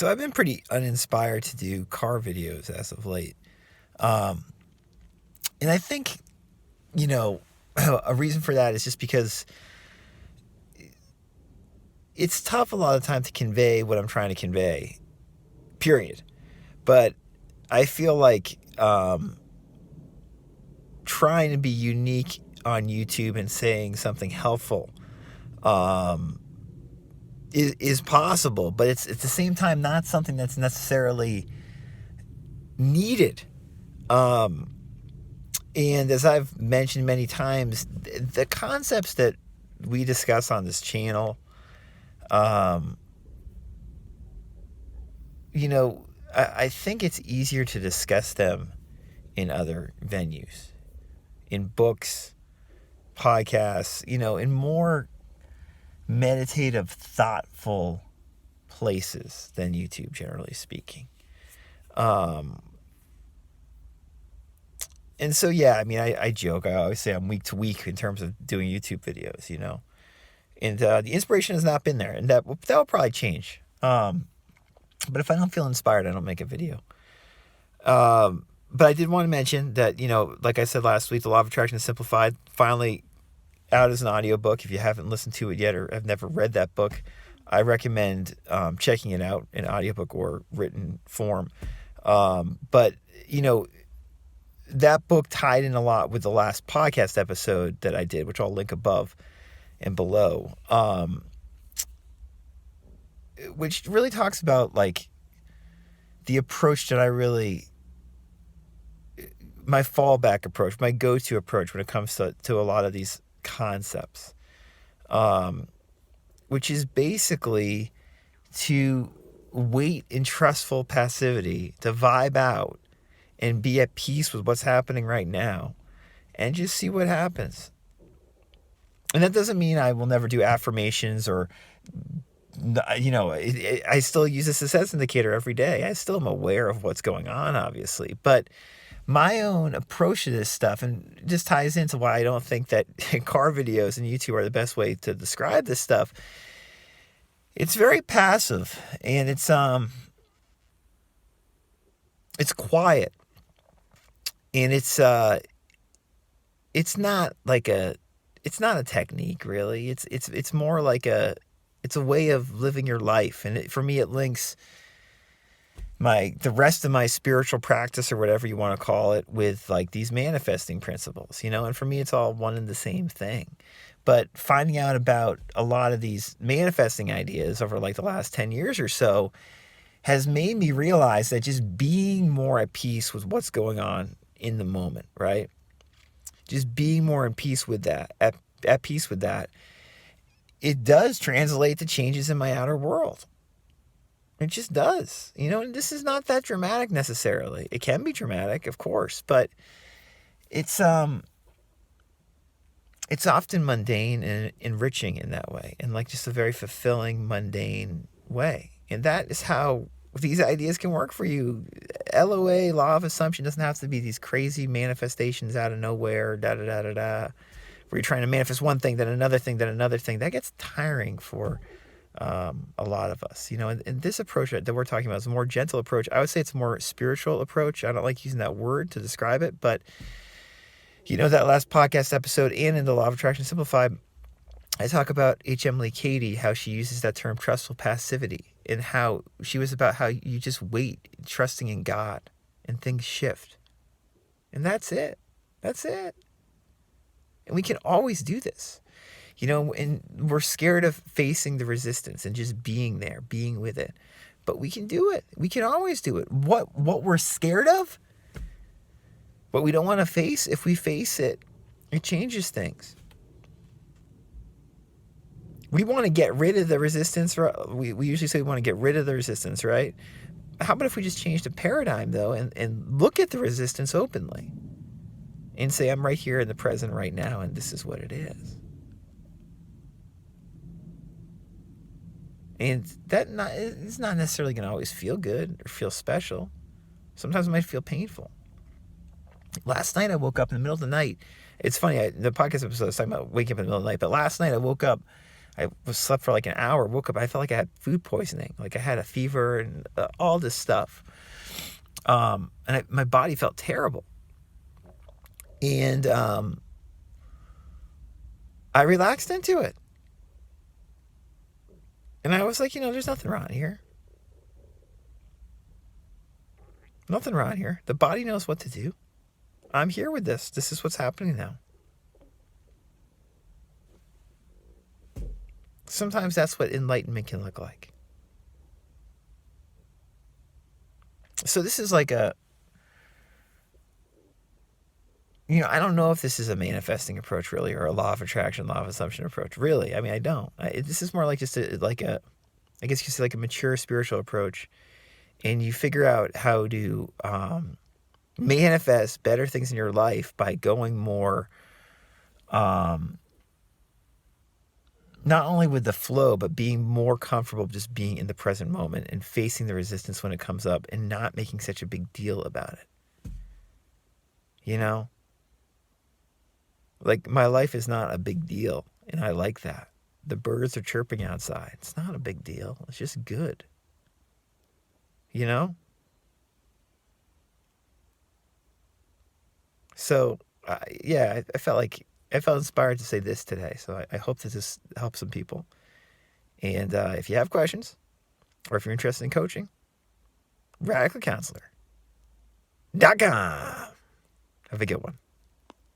So I've been pretty uninspired to do car videos as of late. And I think, a reason for that is just because it's tough a lot of the time to convey what I'm trying to convey, period. But I feel like trying to be unique on YouTube and saying something helpful is possible, but it's at the same time not something that's necessarily needed. And as I've mentioned many times, the concepts that we discuss on this channel, I think it's easier to discuss them in other venues, in books, podcasts, in more meditative, thoughtful places than YouTube, generally speaking. And so, yeah, I joke. I always say I'm week to week in terms of doing YouTube videos, And the inspiration has not been there, and that will probably change. But if I don't feel inspired, I don't make a video. But I did want to mention that, like I said last week, The Law of Attraction is Simplified, finally out as an audiobook. If you haven't listened to it yet or have never read that book, I recommend checking it out in audiobook or written form. But, that book tied in a lot with the last podcast episode that I did, which I'll link above and below, which really talks about, like, the approach that my fallback approach, my go-to approach when it comes to a lot of these concepts, which is basically to wait in trustful passivity, to vibe out and be at peace with what's happening right now and just see what happens. And that doesn't mean I will never do affirmations or, I still use a success indicator every day. I still am aware of what's going on, obviously. But my own approach to this stuff, and just ties into why I don't think that car videos and YouTube are the best way to describe this stuff. It's very passive, and it's quiet, and it's not a technique, really. It's more like it's a way of living your life, and for me, it links the rest of my spiritual practice, or whatever you want to call it, with like these manifesting principles, and for me, it's all one and the same thing. But finding out about a lot of these manifesting ideas over like the last 10 years or so has made me realize that just being more at peace with what's going on in the moment, right? Just being more in peace with that, at peace with that, it does translate to changes in my outer world. It just does. And this is not that dramatic necessarily. It can be dramatic, of course, but it's often mundane and enriching in that way, and like just a very fulfilling, mundane way. And that is how these ideas can work for you. LOA, law of assumption, doesn't have to be these crazy manifestations out of nowhere, where you're trying to manifest one thing, then another thing, then another thing. That gets tiring for a lot of us, and this approach that we're talking about is a more gentle approach. I would say it's a more spiritual approach. I don't like using that word to describe it, but that last podcast episode and in The Law of Attraction Simplified, I talk about H.M. Lee Cady, how she uses that term trustful passivity, and how she was about how you just wait, trusting in God, and things shift. And that's it. That's it. And we can always do this. And we're scared of facing the resistance and just being there, being with it. But we can do it. We can always do it. What we're scared of, what we don't want to face, if we face it, it changes things. We want to get rid of the resistance. We usually say we want to get rid of the resistance, right? How about if we just change the paradigm, though, and look at the resistance openly and say, I'm right here in the present right now, and this is what it is. And it's not necessarily going to always feel good or feel special. Sometimes it might feel painful. Last night I woke up in the middle of the night. It's funny, the podcast episode I was talking about waking up in the middle of the night, but last night I woke up, I was slept for like an hour, woke up, I felt like I had food poisoning. Like I had a fever and all this stuff. My body felt terrible. And I relaxed into it. And I was like, there's nothing wrong here. Nothing wrong here. The body knows what to do. I'm here with this. This is what's happening now. Sometimes that's what enlightenment can look like. So this is like I don't know if this is a manifesting approach really, or a law of attraction, law of assumption approach. Really, I mean, I don't. This is more like just I guess you could say like a mature spiritual approach, and you figure out how to manifest better things in your life by going more, not only with the flow, but being more comfortable just being in the present moment and facing the resistance when it comes up and not making such a big deal about it. Like my life is not a big deal, and I like that. The birds are chirping outside. It's not a big deal. It's just good. So, I felt inspired to say this today. So I hope that this helps some people. And if you have questions, or if you're interested in coaching, radicalcounselor.com. Have a good one.